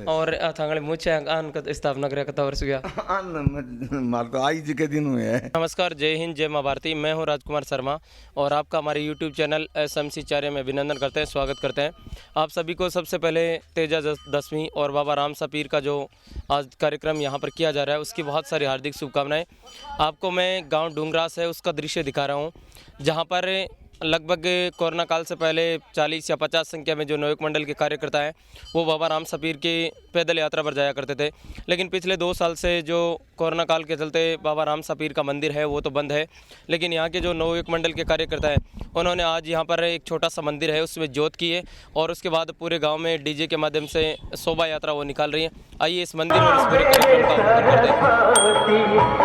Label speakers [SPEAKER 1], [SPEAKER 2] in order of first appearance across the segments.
[SPEAKER 1] और थांगड़े मुझे आन का स्थापना करे कता वर्ष गया
[SPEAKER 2] मार तो आई जी के दिन हुए है।
[SPEAKER 1] नमस्कार, जय हिंद, जय माँ भारती। मैं हूँ राजकुमार शर्मा और आपका हमारे YouTube चैनल SMC चार्य में अभिनंदन करते हैं, स्वागत करते हैं। आप सभी को सबसे पहले तेजा दसवीं और बाबा रामसा पीर का जो आज कार्यक्रम यहाँ पर किया जा रहा है उसकी बहुत सारी हार्दिक शुभकामनाएं। आपको मैं गांव डूंगरास है उसका दृश्य दिखा रहा हूँ, जहाँ पर लगभग कोरोना काल से पहले 40 या 50 संख्या में जो नवयुवक मंडल के कार्यकर्ता हैं वो बाबा रामसा पीर की पैदल यात्रा पर जाया करते थे। लेकिन पिछले 2 साल से जो कोरोना काल के चलते बाबा रामसा पीर का मंदिर है वो तो बंद है, लेकिन यहाँ के जो नवयुवक मंडल के कार्यकर्ता हैं उन्होंने आज यहाँ पर एक छोटा सा मंदिर है उसमें जोत की है और उसके बाद पूरे गाँव में डीजे के माध्यम से शोभा यात्रा वो निकाल रही है। आइए इस मंदिर और इस पूरे कार्यक्रम का अवलोकन करते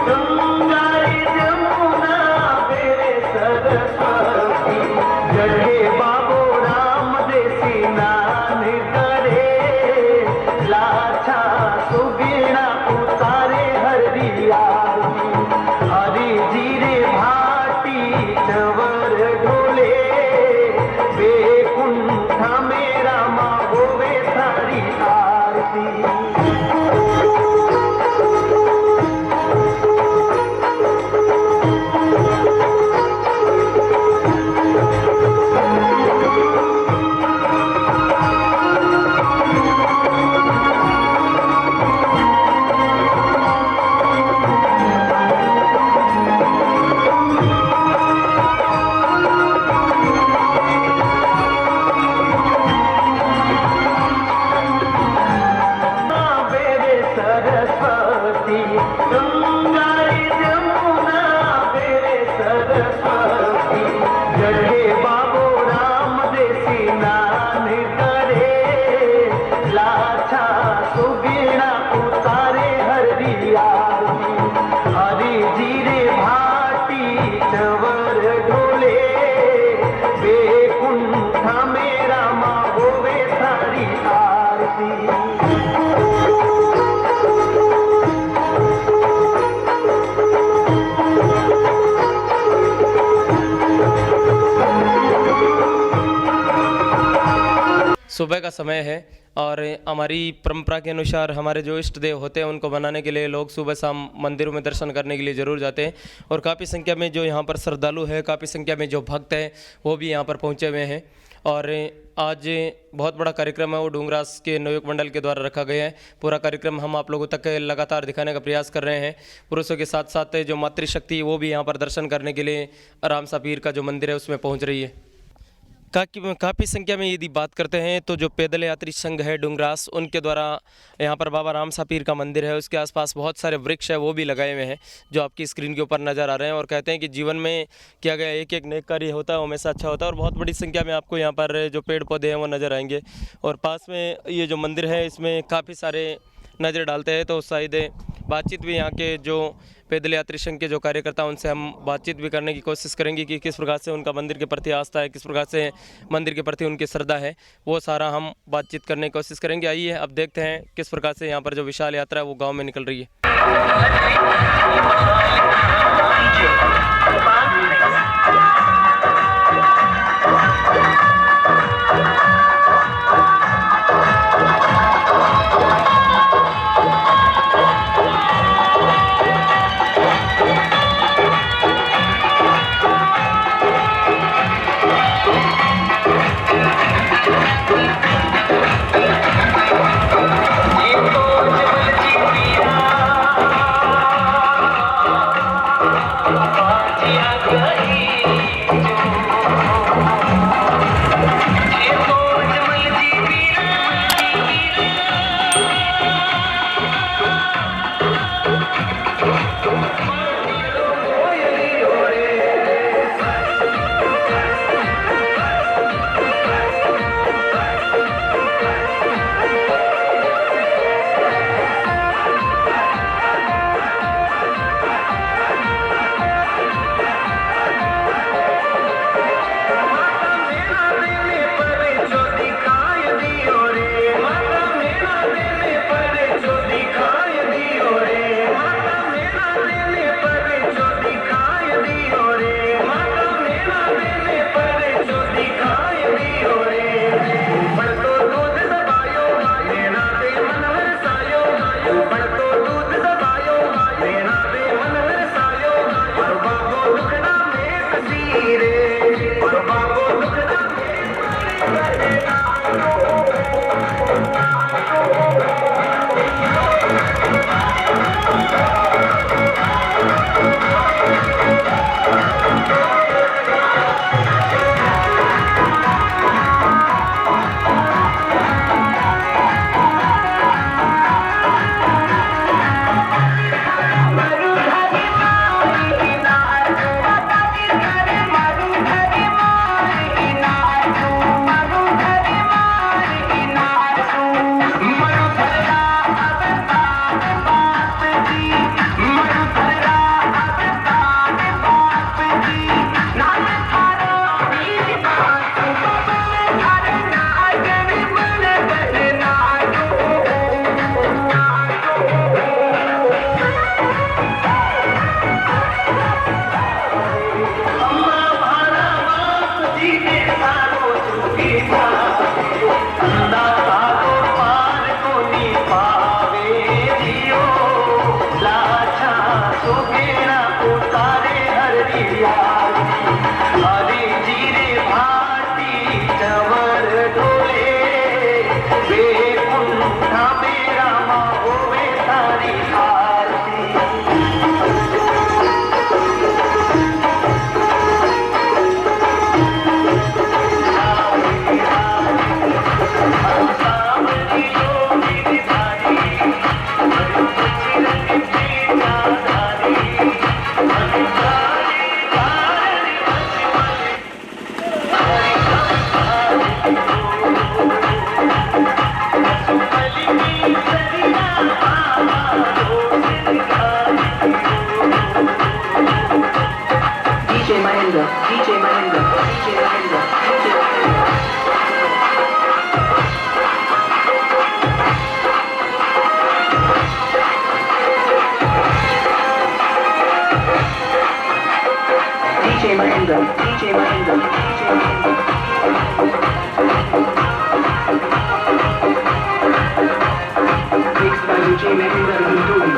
[SPEAKER 1] सुबह का समय है और हमारी परंपरा के अनुसार हमारे जो इष्ट देव होते हैं उनको बनाने के लिए लोग सुबह शाम मंदिरों में दर्शन करने के लिए ज़रूर जाते हैं और काफ़ी संख्या में जो यहाँ पर श्रद्धालु है, काफ़ी संख्या में जो भक्त हैं वो भी यहाँ पर पहुँचे हुए हैं। और आज बहुत बड़ा कार्यक्रम है वो डूंगरास के नवयुवक मंडल के द्वारा रखा गया है। पूरा कार्यक्रम हम आप लोगों तक लगातार दिखाने का प्रयास कर रहे हैं। पुरुषों के साथ साथ जो मातृशक्ति वो भी यहाँ पर दर्शन करने के लिए रामसा पीर का जो मंदिर है उसमें पहुँच रही है। काफ़ी संख्या में यदि बात करते हैं तो जो पैदल यात्री संघ है डूंगरास उनके द्वारा यहाँ पर बाबा रामसा पीर का मंदिर है उसके आसपास बहुत सारे वृक्ष है वो भी लगाए हुए हैं जो आपकी स्क्रीन के ऊपर नज़र आ रहे हैं। और कहते हैं कि जीवन में किया गया एक एक नेक कार्य होता है हमेशा अच्छा होता है और बहुत बड़ी संख्या में आपको यहाँ पर जो पेड़ पौधे हैं वो नज़र आएंगे। और पास में ये जो मंदिर है इसमें काफ़ी सारे नज़र डालते हैं तो शायद बातचीत भी यहाँ के जो पैदल यात्री संघ के जो कार्यकर्ता उनसे हम बातचीत भी करने की कोशिश करेंगे कि किस प्रकार से उनका मंदिर के प्रति आस्था है, किस प्रकार से मंदिर के प्रति उनकी श्रद्धा है, वो सारा हम बातचीत करने की कोशिश करेंगे। आइए अब देखते हैं किस प्रकार से यहाँ पर जो विशाल यात्रा है वो गाँव में निकल रही है।
[SPEAKER 3] सुखेना उतारे हरिया हरी जीरे भाटी चवर डोले बेकुंठा मेरा माँ होवे तारी आरती DJ Mahendra, DJ Mahendra, DJ Mahendra, DJ Mahendra. DJ Mahendra, DJ Mahendra, DJ Mahendra. Mixed by DJ Mahendra Hinduri.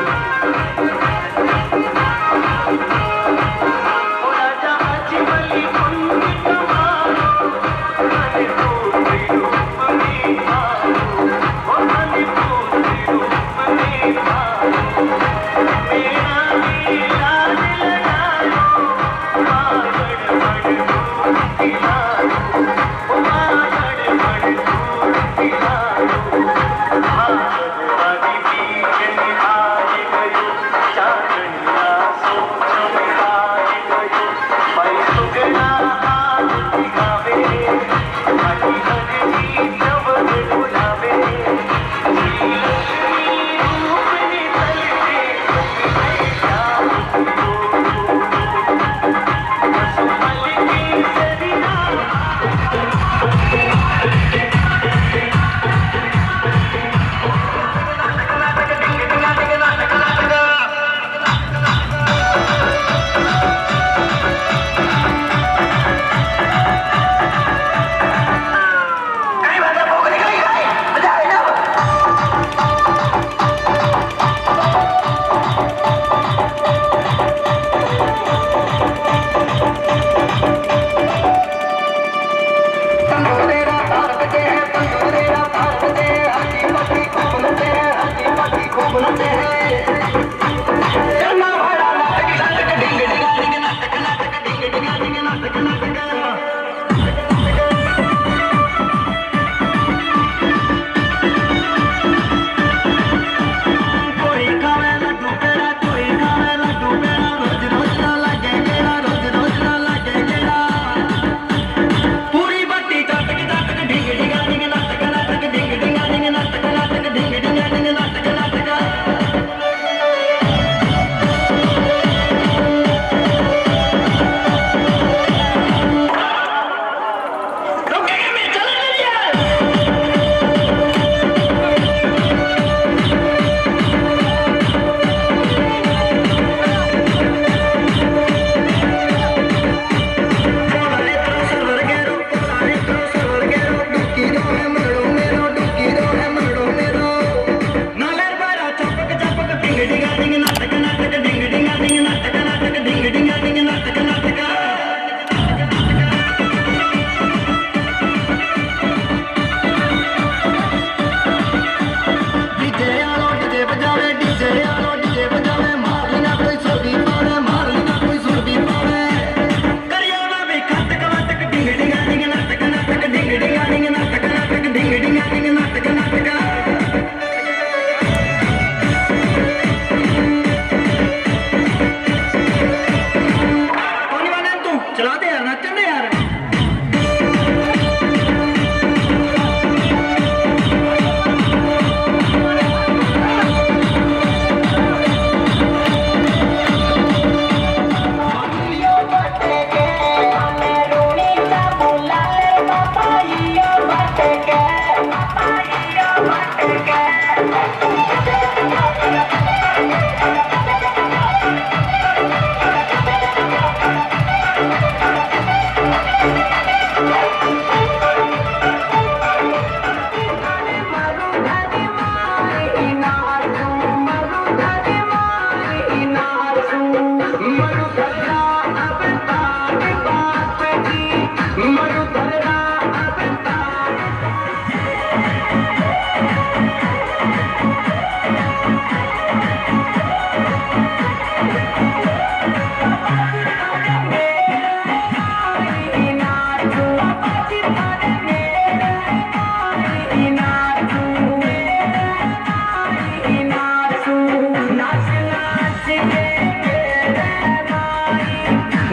[SPEAKER 3] नाच नाच के रे माई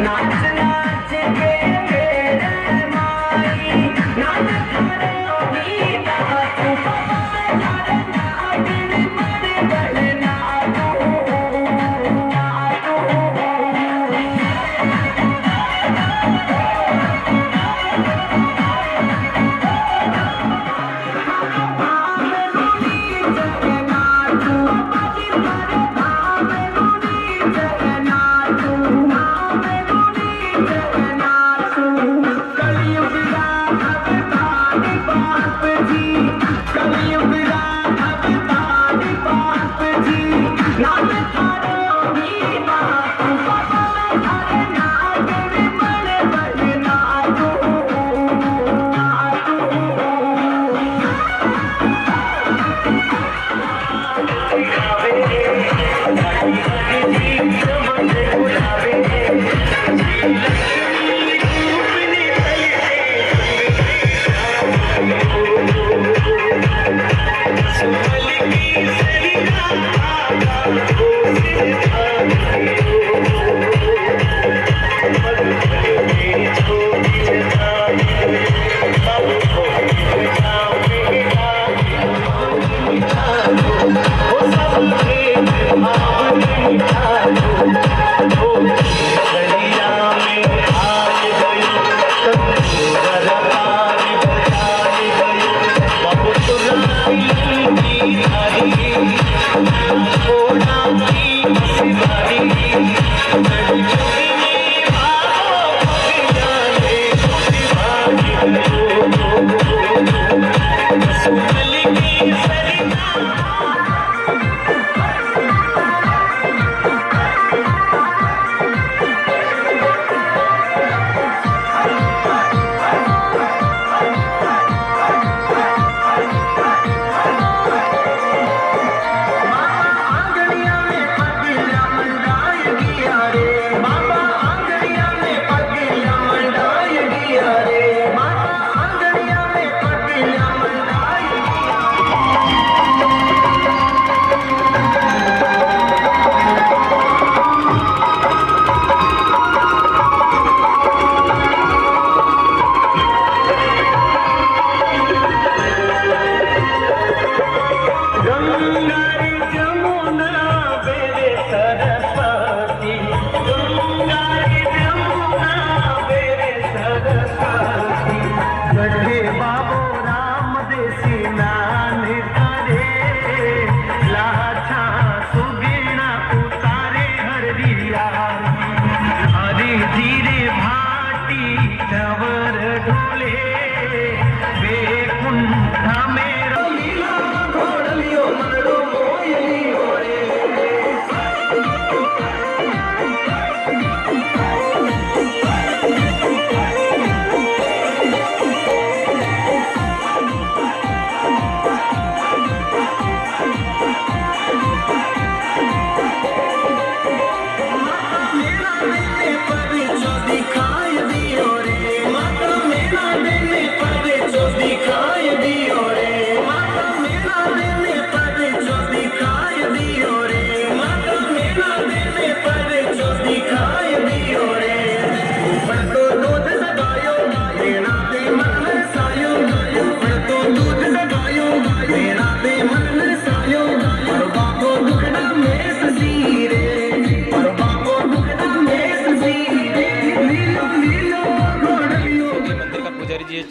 [SPEAKER 3] नाच नाच के रे माई नाच थारे गीता तू बाबा थारे नागिन मन बहना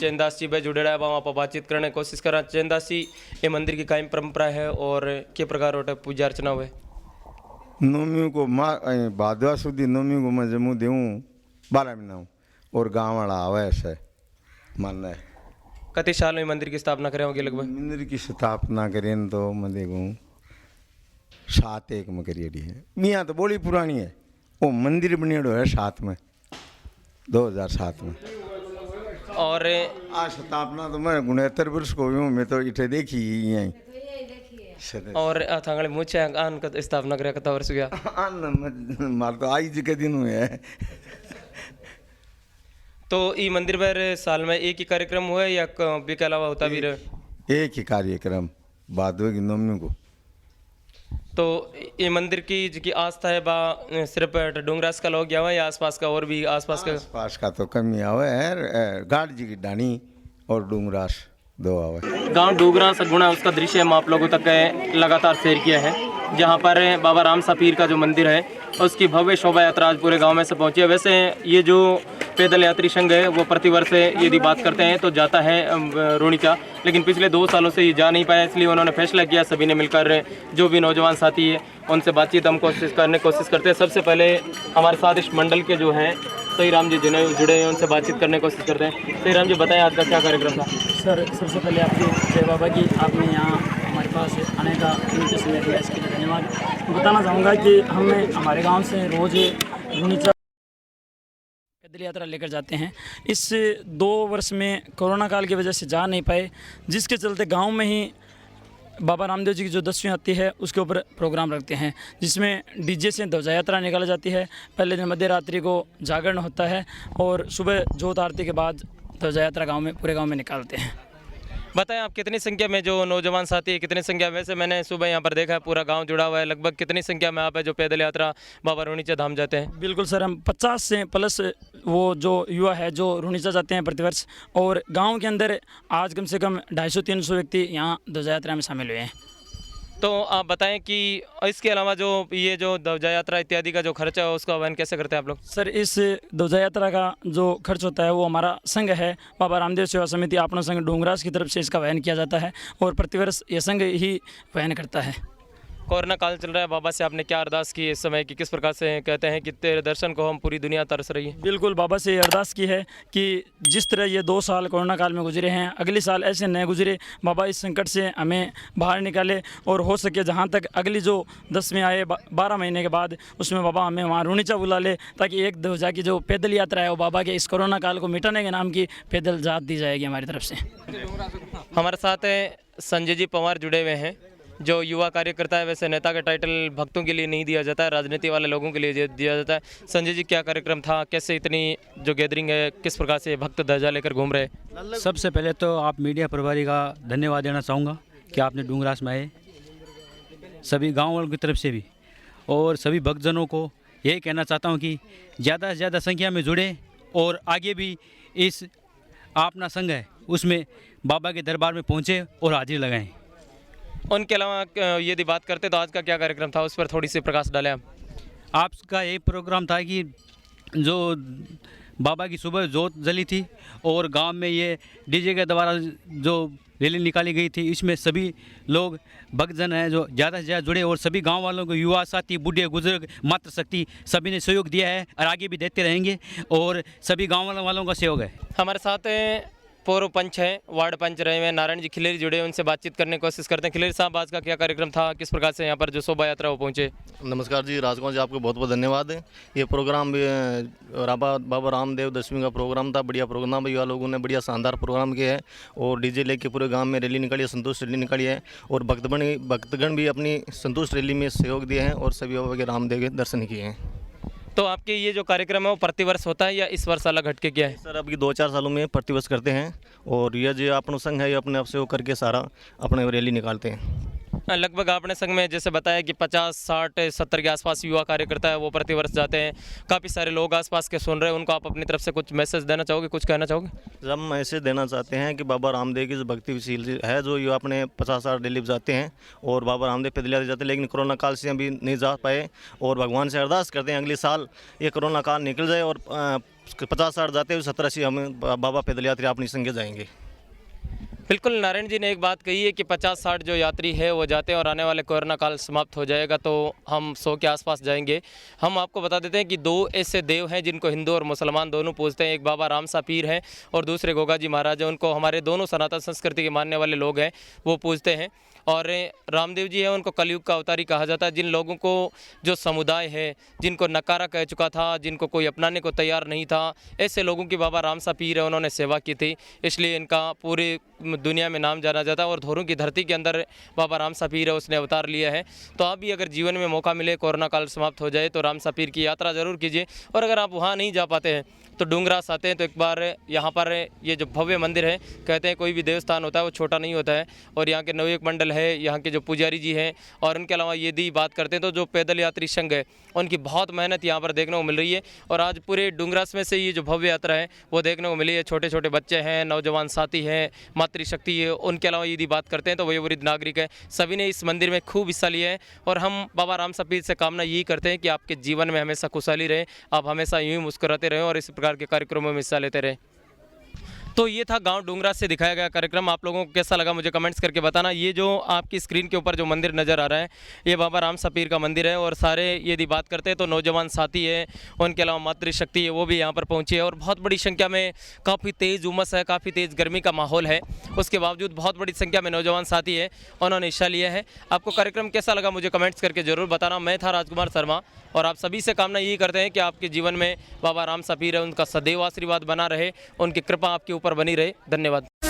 [SPEAKER 1] चैनदास जी भाई जुड़े रहा वहाँ पर बातचीत करने की कोशिश करा। चैनदास जी, ये मंदिर की कायम परंपरा है और के प्रकार होता पूजा अर्चना हुए?
[SPEAKER 2] नवमी को माँ भादवा सुधी नवमी को मैं जमू देऊँ 12 महीना हूँ और गाँव वाला आवे ऐसे मानना है।
[SPEAKER 1] कति साल में मंदिर की स्थापना करे होगी लगभग?
[SPEAKER 2] मंदिर की स्थापना करें तो मैं देखूँ 7-1 में करिएडी है। मियाँ तो बड़ी पुरानी है। वो मंदिर बनेड़ो है 7 में 2007 में।
[SPEAKER 1] और
[SPEAKER 2] आ स्थापना तो मैं 69 वर्ष को हूँ। मैं तो इटे देखी यहीं।
[SPEAKER 1] और थांगले मुझे आन का स्थापना करे कता वर्ष गया?
[SPEAKER 2] आन मार तो आई जी के दिन हुए है।
[SPEAKER 1] तो ये मंदिर पर साल में एक ही कार्यक्रम हुआ है या भी के अलावा होता भी रहे?
[SPEAKER 2] एक ही कार्यक्रम भादवे की नवमी को।
[SPEAKER 1] तो ये मंदिर की आस्था है बा सिर्फ डूंगरास का लोग या या आसपास का और भी आसपास का
[SPEAKER 2] पास का तो कमी आवे है, गाड़ जी की डानी और डूंगरास दो आवे।
[SPEAKER 1] गांव डूंगरा सगुणा उसका दृश्य हम आप लोगों तक लगातार शेयर किया है, जहां पर बाबा राम सा पीर का जो मंदिर है उसकी भव्य शोभा यात्रा आज पूरे गांव में से पहुंची है। वैसे ये जो पैदल यात्री संघ है वो प्रतिवर्ष यदि बात करते हैं तो जाता है रूणीचा, लेकिन पिछले 2 सालों से ये जा नहीं पाया, इसलिए उन्होंने फैसला किया सभी ने मिलकर जो भी नौजवान साथी है उनसे बातचीत हम कोशिश करते हैं। सबसे पहले हमारे साथ इस मंडल के जो हैं सही राम जी जिन्हें जुड़े हैं उनसे बातचीत करने की कोशिश करते हैं। सही राम जी बताएं आज का क्या कार्यक्रम था?
[SPEAKER 4] सर सबसे पहले आपकी जय बाबा की, आपने यहाँ हमारे पास आने का नीचे समय दिया, इसके लिए धन्यवाद। बताना चाहूँगा कि हमें हमारे गांव से रोज़ रूणीचा पैदल यात्रा लेकर जाते हैं। इस 2 वर्ष में कोरोना काल की वजह से जा नहीं पाए, जिसके चलते गांव में ही बाबा रामदेव जी की जो 10वीं आती है उसके ऊपर प्रोग्राम रखते हैं, जिसमें डीजे से ध्वजा यात्रा निकाली जाती है। पहले दिन मध्य रात्रि को जागरण होता है और सुबह जोत आरती के बाद ध्वजा यात्रा गाँव में पूरे गाँव में निकालते हैं।
[SPEAKER 1] बताएं आप कितनी संख्या में जो नौजवान साथी है, कितनी संख्या? वैसे मैंने सुबह यहाँ पर देखा है पूरा गांव जुड़ा हुआ है, लगभग कितनी संख्या में आप है जो पैदल यात्रा बाबा रूणीचा धाम जाते हैं?
[SPEAKER 4] बिल्कुल सर, हम 50 से प्लस वो जो युवा है जो रूणीचा जाते हैं प्रतिवर्ष, और गांव के अंदर आज कम से कम 250-300 व्यक्ति यहाँ ध्वजा यात्रा में शामिल हुए हैं।
[SPEAKER 1] तो आप बताएं कि इसके अलावा जो ये जो ध्वजा यात्रा इत्यादि का जो खर्चा है उसका वहन कैसे करते हैं आप लोग?
[SPEAKER 4] सर इस ध्वजा यात्रा का जो खर्च होता है वो हमारा संघ है बाबा रामदेव सेवा समिति अपना संघ डूंगरास की तरफ से इसका वहन किया जाता है और प्रतिवर्ष ये संघ ही वहन करता है।
[SPEAKER 1] कोरोना काल चल रहा है, बाबा से आपने क्या अरदास की इस समय की, किस प्रकार से कहते हैं कि तेरे दर्शन को हम पूरी दुनिया तरस रही है?
[SPEAKER 4] बिल्कुल बाबा से अरदास की है कि जिस तरह ये 2 साल कोरोना काल में गुजरे हैं, अगले साल ऐसे न गुजरे, बाबा इस संकट से हमें बाहर निकाले और हो सके जहाँ तक अगली जो 10 में आए 12 महीने के बाद उसमें बाबा हमें वहाँ रूणीचा बुला ले, ताकि एक ध्वजा की जो पैदल यात्रा है वो बाबा के इस कोरोना काल को मिटाने के नाम की पैदल जात दी जाएगी हमारी तरफ से।
[SPEAKER 1] हमारे साथ संजय जी पवार जुड़े हुए हैं जो युवा कार्यकर्ता है। वैसे नेता का टाइटल भक्तों के लिए नहीं दिया जाता है, राजनीति वाले लोगों के लिए दिया जाता है। संजय जी क्या कार्यक्रम था, कैसे इतनी जो गैदरिंग है, किस प्रकार से भक्त ध्वजा लेकर घूम रहे?
[SPEAKER 5] सबसे पहले तो आप मीडिया प्रभारी का धन्यवाद देना चाहूँगा कि आपने डूंगरास में आए, सभी गाँव वालों की तरफ से भी, और सभी भक्तजनों को यही कहना चाहता हूँ कि ज़्यादा से ज़्यादा संख्या में जुड़े और आगे भी इस अपना संघ है उसमें बाबा के दरबार में पहुँचे और हाजिरी लगाएं।
[SPEAKER 1] उनके अलावा यदि बात करते तो आज का क्या कार्यक्रम था, उस पर थोड़ी सी प्रकाश डालें आप।
[SPEAKER 5] आपका यही प्रोग्राम था कि जो बाबा की सुबह जोत जली थी और गांव में ये डीजे के द्वारा जो रैली निकाली गई थी, इसमें सभी लोग भक्तजन हैं जो ज़्यादा से ज़्यादा जुड़े और सभी गांव वालों को, युवा साथी, बूढ़े बुजुर्ग, मातृशक्ति सभी ने सहयोग दिया है और आगे भी देते रहेंगे और सभी गाँव वालों का सहयोग है।
[SPEAKER 1] हमारे साथ पूर्व पंच हैं, वार्ड पंच रहे हुए नारायण जी खिलेरी जुड़े हैं, उनसे बातचीत करने की कोशिश करते हैं। खिलेरी साहब आज का क्या कार्यक्रम था, किस प्रकार से यहाँ पर जो शोभा यात्रा वो पहुँचे?
[SPEAKER 6] नमस्कार जी, राजकुमार जी आपको बहुत बहुत धन्यवाद है। ये प्रोग्राम बाबा रामदेव 10वीं का प्रोग्राम था, बढ़िया प्रोग्राम, युवा लोगों ने बढ़िया शानदार प्रोग्राम किया है और डीजे लेके पूरे गांव में रैली निकाली है, संतोष रैली निकाली है और भक्तगण भी अपनी संतोष रैली में सहयोग दिए हैं और सभी बाबा के रामदेव के दर्शन किए हैं।
[SPEAKER 1] तो आपके ये जो कार्यक्रम है वो प्रतिवर्ष होता है या इस वर्ष अलग हटके क्या है?
[SPEAKER 6] सर अब की 2-4 सालों में प्रतिवर्ष करते हैं और यह जो अपना संघ है ये अपने आप से करके सारा अपने रैली निकालते हैं।
[SPEAKER 1] लगभग आपने संघ में जैसे बताया कि 50, 60, 70 के आसपास युवा कार्यकर्ता है वो प्रतिवर्ष जाते हैं। काफ़ी सारे लोग आसपास के सुन रहे हैं, उनको आप अपनी तरफ से कुछ मैसेज देना चाहोगे, कुछ कहना चाहोगे?
[SPEAKER 6] हम मैसेज देना चाहते हैं कि बाबा रामदेव की जो भक्तिशील है जो युवा अपने 50-60 डेली जाते हैं और बाबा रामदेव पैदल यात्रा जाते हैं, लेकिन कोरोना काल से अभी नहीं जा पाए और भगवान से अरदास करते हैं अगले साल ये कोरोना काल निकल जाए और 50-60 जाते हुए 70-80 हम बाबा पैदल यात्रा अपनी संगे जाएंगे।
[SPEAKER 1] बिल्कुल, नारायण जी ने एक बात कही है कि 50-60 जो यात्री है वो जाते हैं और आने वाले कोरोना काल समाप्त हो जाएगा तो हम 100 के आसपास जाएंगे। हम आपको बता देते हैं कि 2 ऐसे देव हैं जिनको हिंदू और मुसलमान दोनों पूजते हैं। एक बाबा राम सा पीर हैं और दूसरे गोगा जी महाराज हैं। उनको हमारे दोनों सनातन संस्कृति के मानने वाले लोग हैं वो पूजते हैं। और रामदेव जी है उनको कलयुग का अवतारी कहा जाता है। जिन लोगों को जो समुदाय है जिनको नकारा कह चुका था, जिनको कोई अपनाने को तैयार नहीं था, ऐसे लोगों की बाबा राम सा पीर है उन्होंने सेवा की थी, इसलिए इनका पूरी दुनिया में नाम जाना जाता है। और धोरों की धरती के अंदर बाबा राम सा पीर है उसने अवतार लिया है। तो आप भी अगर जीवन में मौका मिले, कोरोना काल समाप्त हो जाए तो राम सा पीर की यात्रा ज़रूर कीजिए। और अगर आप वहाँ नहीं जा पाते हैं तो डूंगरास आते हैं तो एक बार यहाँ पर ये जो भव्य मंदिर है, कहते हैं कोई भी देवस्थान होता है वो छोटा नहीं होता है और यहाँ के नवयुवक मंडल मंडल है, यहाँ के जो पुजारी जी हैं, और उनके अलावा यदि बात करते हैं तो जो पैदल यात्री संघ है उनकी बहुत मेहनत यहाँ पर देखने को मिल रही है। और आज पूरे डूंगरास में से ये जो भव्य यात्रा है वो देखने को मिली है। छोटे छोटे बच्चे हैं, नौजवान साथी हैं, मातृशक्ति है, उनके अलावा यदि बात करते हैं तो वयोवृद्ध नागरिक है, सभी ने इस मंदिर में खूब हिस्सा लिया है। और हम बाबा राम सपीर से कामना यही करते हैं कि आपके जीवन में हमेशा खुशहाली रहे, आप हमेशा यूं ही मुस्कुराते रहें और इस प्रकार के कार्यक्रमों में हिस्सा लेते रहें। तो ये था गांव डूंगरा से दिखाया गया कार्यक्रम। आप लोगों को कैसा लगा मुझे कमेंट्स करके बताना। ये जो आपकी स्क्रीन के ऊपर जो मंदिर नज़र आ रहा है ये बाबा राम सपीर का मंदिर है। और सारे यदि बात करते हैं तो नौजवान साथी है, उनके अलावा मातृशक्ति है, वो भी यहाँ पर पहुँची है। और बहुत बड़ी संख्या में, काफ़ी तेज़ उमस है, काफ़ी तेज़ गर्मी का माहौल है, उसके बावजूद बहुत बड़ी संख्या में नौजवान साथी है, उन्होंने हिस्सा लिया है। आपको कार्यक्रम कैसा लगा मुझे कमेंट्स करके ज़रूर बताना। मैं था राजकुमार शर्मा और आप सभी से कामना यही करते हैं कि आपके जीवन में बाबा राम सपीर है, उनका सदैव आशीर्वाद बना रहे, उनकी कृपा आपके ऊपर बनी रहे। धन्यवाद।